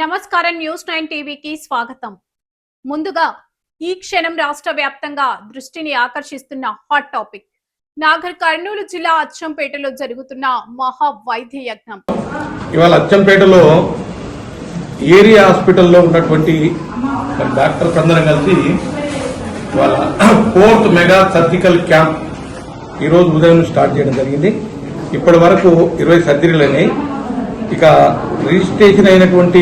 నమస్కారం న్యూస్ 9 టీవీకి స్వాగతం. ముందుగా ఈ క్షణం రాష్ట్ర వ్యాప్తంగా దృష్టిని ఆకర్షిస్తున్న హాట్ టాపిక్ నాగర్ కర్నూలు జిల్లా అచ్చంపేటలో జరుగుతున్న మహా వైద్య యజ్ఞం. ఇవాళ అచ్చంపేటలో ఏరియా హాస్పిటల్లో ఉన్నటువంటి డాక్టర్స్ అందరం కలిసి ఇవాళ 4th మెగా సర్జికల్ క్యాంప్ ఈరోజు ఉదయం స్టార్ట్ చేయడం జరిగింది. ఇప్పటి వరకు 20 సర్జరీలు అయినాయి. ఇక రిజిస్ట్రేషన్ అయినటువంటి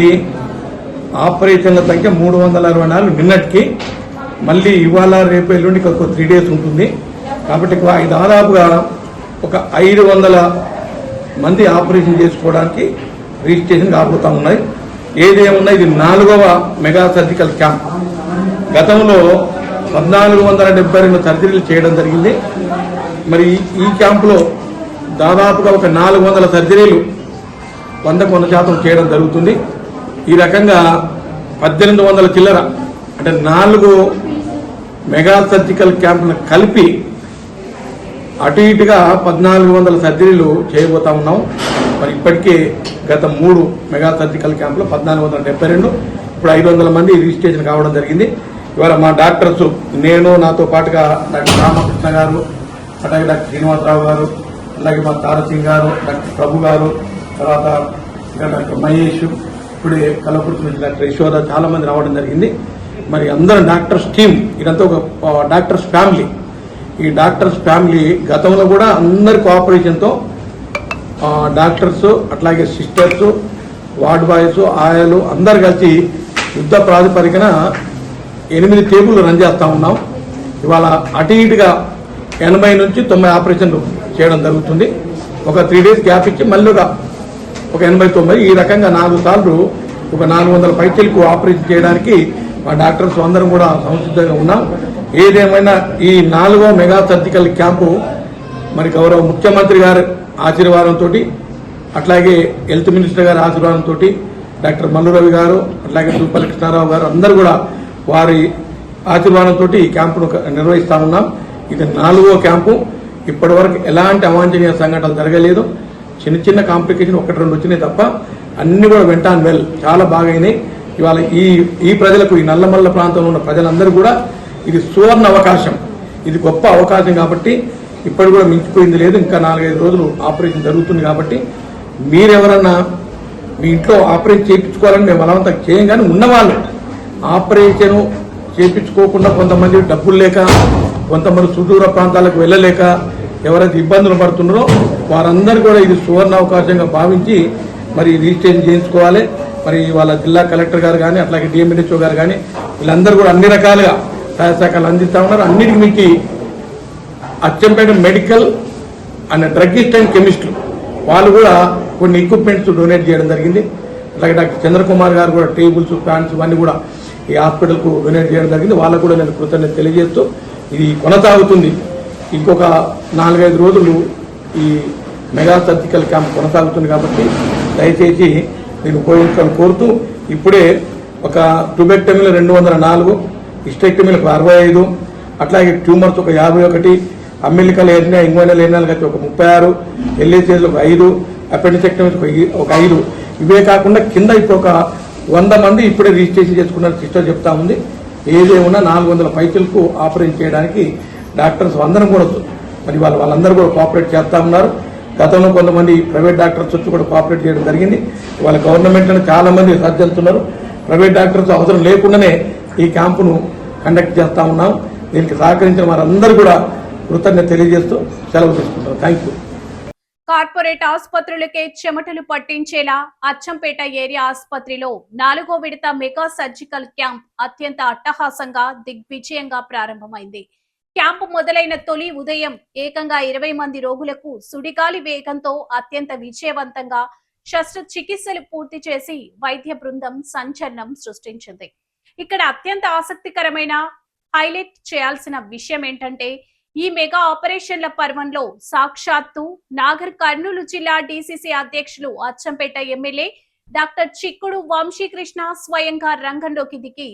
ఆపరేషన్ల సంఖ్య 364 నిన్నటికి. మళ్ళీ ఇవాళ రేపు ఎల్లుండి ఒక 3 days ఉంటుంది. కాబట్టి దాదాపుగా ఒక 500 మంది ఆపరేషన్ చేసుకోవడానికి రిజిస్ట్రేషన్ కాబోతా ఉన్నాయి. ఏదేమున్నా ఇది 4వ మెగా సర్జికల్ క్యాంప్. గతంలో 1472 సర్జరీలు చేయడం జరిగింది. మరి ఈ క్యాంపులో దాదాపుగా ఒక 400 సర్జరీలు 100% చేయడం జరుగుతుంది. ఈ రకంగా 1800 చిల్లర అంటే 4 మెగా సర్జికల్ క్యాంపులను కలిపి అటు ఇటుగా 1400 సర్జరీలు చేయబోతా ఉన్నాం. మరి ఇప్పటికే గత 3 మెగా సర్జికల్ క్యాంపులో 1472, ఇప్పుడు 500 మంది రిజిస్ట్రేషన్ కావడం జరిగింది. ఇవాళ మా డాక్టర్స్, నేను, నాతో పాటుగా డాక్టర్ రామకృష్ణ గారు, అలాగే డాక్టర్ శ్రీనివాసరావు గారు, అలాగే మా తారసింగ్ గారు, డాక్టర్ ప్రభు గారు, తర్వాత డాక్టర్ మహేష్, ఇప్పుడే కలపూర్తి నుంచి డాక్టర్ యశోద, చాలా మంది రావడం జరిగింది. మరి అందరం డాక్టర్స్ టీమ్, ఇదంతా ఒక డాక్టర్స్ ఫ్యామిలీ. ఈ డాక్టర్స్ ఫ్యామిలీ గతంలో కూడా అందరి కోఆపరేషన్తో డాక్టర్స్, అట్లాగే సిస్టర్స్, వార్డ్ బాయ్స్, ఆయాలు అందరు కలిసి యుద్ధ ప్రాతిపదికన 8 టేబుల్ రన్ చేస్తా ఉన్నాం. ఇవాళ అటు ఇటుగా 80 నుంచి 90 ఆపరేషన్లు చేయడం జరుగుతుంది. ఒక 3 days గ్యాప్ ఇచ్చి మళ్ళీ ఒక 80-90, ఈ రకంగా 4 సార్లు ఒక 400 పైచీలకు ఆపరేషన్ చేయడానికి మా డాక్టర్స్ అందరం కూడా సంసిద్ధంగా ఉన్నాం. ఏదేమైనా ఈ 4వ మెగా సర్జికల్ క్యాంపు మరి గౌరవ ముఖ్యమంత్రి గారి ఆశీర్వాదంతో, అట్లాగే హెల్త్ మినిస్టర్ గారి ఆశీర్వాదంతో, డాక్టర్ మల్లు రవి గారు, అట్లాగే దూపల్లి కృష్ణారావు గారు అందరూ కూడా వారి ఆశీర్వాదంతో ఈ క్యాంపును నిర్వహిస్తా ఉన్నాం. ఇది 4వ క్యాంపు. ఇప్పటి వరకు ఎలాంటి అవాంఛనీయ సంఘటనలు జరగలేదు. చిన్న చిన్న కాంప్లికేషన్ 1-2 వచ్చినాయి తప్ప అన్ని కూడా వెంట అండ్ వెల్ చాలా బాగైనాయి. ఇవాళ ఈ ప్రజలకు, ఈ నల్లమల్ల ప్రాంతంలో ఉన్న ప్రజలందరూ కూడా ఇది సువర్ణ అవకాశం, ఇది గొప్ప అవకాశం. కాబట్టి ఇప్పటి కూడా మించిపోయింది లేదు. ఇంకా 4-5 రోజులు ఆపరేషన్ జరుగుతుంది. కాబట్టి మీరెవరన్నా మీ ఇంట్లో ఆపరేషన్ చేయించుకోవాలని మేము బలవంతం చేయం. కానీ ఉన్నవాళ్ళు ఆపరేషన్ చేయించుకోకుండా, కొంతమంది డబ్బులు లేక, కొంతమంది సుదూర ప్రాంతాలకు వెళ్ళలేక ఎవరైతే ఇబ్బందులు పడుతున్నారో వారందరూ కూడా ఇది సువర్ణ అవకాశంగా భావించి మరి రిజిస్ట్రేషన్ చేయించుకోవాలి. మరి వాళ్ళ జిల్లా కలెక్టర్ గారు కానీ, అట్లాగే డిఎంఎన్హెచ్ఓ గారు కానీ, వీళ్ళందరూ కూడా అన్ని రకాలుగా సహాయ శాఖలు అందిస్తూ ఉన్నారు. అన్నిటికీ మీకు Achampet medical and druggist and కెమిస్టులు వాళ్ళు కూడా కొన్ని ఎక్విప్మెంట్స్ డొనేట్ చేయడం జరిగింది. అలాగే డాక్టర్ చంద్రకుమార్ గారు కూడా టేబుల్స్, ఫ్యాన్స్ ఇవన్నీ కూడా ఈ హాస్పిటల్కు డొనేట్ చేయడం జరిగింది. వాళ్ళకు కూడా నేను కృతజ్ఞత తెలియజేస్తూ ఇది కొనసాగుతుంది. ఇంకొక 4-5 రోజులు ఈ మెగా సర్జికల్ క్యాంప్ కొనసాగుతుంది. కాబట్టి దయచేసి నేను ఉపయోగించాలని కోరుతూ, ఇప్పుడే ఒక ట్యూబెక్టమీలు 204, హిస్టెక్టమీలకు 65, అట్లాగే ట్యూమర్స్ ఒక 51, అమ్మిలికల్ ఏరినా, ఇంగోనల్ ఏరినాలు కలిసి ఒక 36, ఎల్ఏసీలు ఒక 5, అపెండిసెక్టమీస్ ఒక 5. ఇవే కాకుండా కింద ఇప్పుడు ఒక 100 మంది ఇప్పుడే రిజిస్ట్రేషన్ చేసుకున్న సిస్టర్ చెప్తా ఉంది. ఏదేమన్నా 400 పైసలకు ఆపరేషన్ చేయడానికి డాక్టర్స్ అందరం కూడా మరి వాళ్ళందరూ కూడా కోఆపరేట్ చేస్తా ఉన్నారు. గతంలో కొంతమంది ప్రైవేట్ డాక్టర్స్ వచ్చి కూడా కోఆపరేట్ చేయడం జరిగింది. వాళ్ళ గవర్నమెంట్ చాలా మంది సర్జన్స్ ఉన్నారు. ప్రైవేట్ డాక్టర్స్ అవసరం లేకుండానే ఈ క్యాంపును కండక్ట్ చేస్తా ఉన్నాం. దీనికి సహకరించిన వారందరూ కూడా కృతజ్ఞత తెలియజేస్తూ సెలవు తీసుకుంటాం. Thank you. కార్పొరేట్ ఆసుపత్రులకే చెమటలు పట్టించేలా అచ్చంపేట ఏరియా ఆసుపత్రిలో 4వ విడత మెగా సర్జికల్ క్యాంప్ అత్యంత అట్టహాసంగా దిగ్విజయంగా ప్రారంభమైంది. క్యాంపు మొదలైన తొలి ఉదయం ఏకంగా 20 మంది రోగులకు సుడిగాలి వేగంతో అత్యంత విజయవంతంగా శస్త్రచికిత్సలు పూర్తి చేసి వైద్య బృందం సంచలనం సృష్టించింది. ఇక్కడ అత్యంత ఆసక్తికరమైన హైలైట్ చేయాల్సిన విషయం ఏంటంటే, ఈ మెగా ఆపరేషన్ల పర్వంలో సాక్షాత్తు నాగర్ కర్నూలు జిల్లా డిసిసి అధ్యక్షులు, అచ్చంపేట ఎమ్మెల్యే డాక్టర్ చిక్కుడు వంశీకృష్ణ స్వయంగా రంగంలోకి దిగి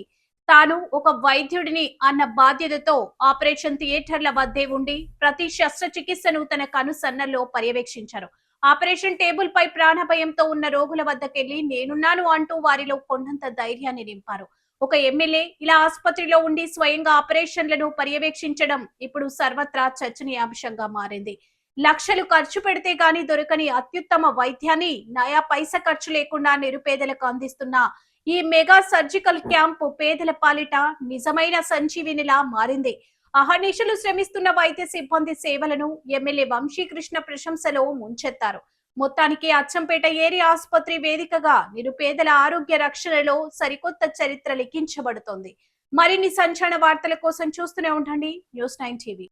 తాను ఒక వైద్యుడిని అన్న బాధ్యతతో ఆపరేషన్ థియేటర్ల వద్దే ఉండి ప్రతి శస్త్రచికిత్సను తన కనుసన్నల్లో పర్యవేక్షించారు. ఆపరేషన్ టేబుల్ పై ప్రాణభయంతో ఉన్న రోగుల వద్దకెళ్లి నేనున్నాను అంటూ వారిలో కొండంత ధైర్యాన్ని నింపారు. ఒక ఎమ్మెల్యే ఇలా ఆసుపత్రిలో ఉండి స్వయంగా ఆపరేషన్లను పర్యవేక్షించడం ఇప్పుడు సర్వత్రా చర్చనీయాంశంగా మారింది. లక్షలు ఖర్చు పెడితే గాని దొరకని అత్యుత్తమ వైద్యాన్ని నయా పైసా ఖర్చు లేకుండా నిరుపేదలకు అందిస్తున్న ఈ మెగా సర్జికల్ క్యాంపు పేదల పాలిట నిజమైన సంజీవినిలా మారింది. అహర్నిశలు శ్రమిస్తున్న వైద్య సిబ్బంది సేవలను ఎమ్మెల్యే వంశీకృష్ణ ప్రశంసలో ముంచెత్తారు. మొత్తానికి అచ్చంపేట ఏరియా ఆసుపత్రి వేదికగా నిరుపేదల ఆరోగ్య రక్షణలో సరికొత్త చరిత్ర లిఖించబడుతోంది. మరిన్ని సంచలన వార్తల కోసం చూస్తూనే ఉండండి న్యూస్ 9 టీవీ.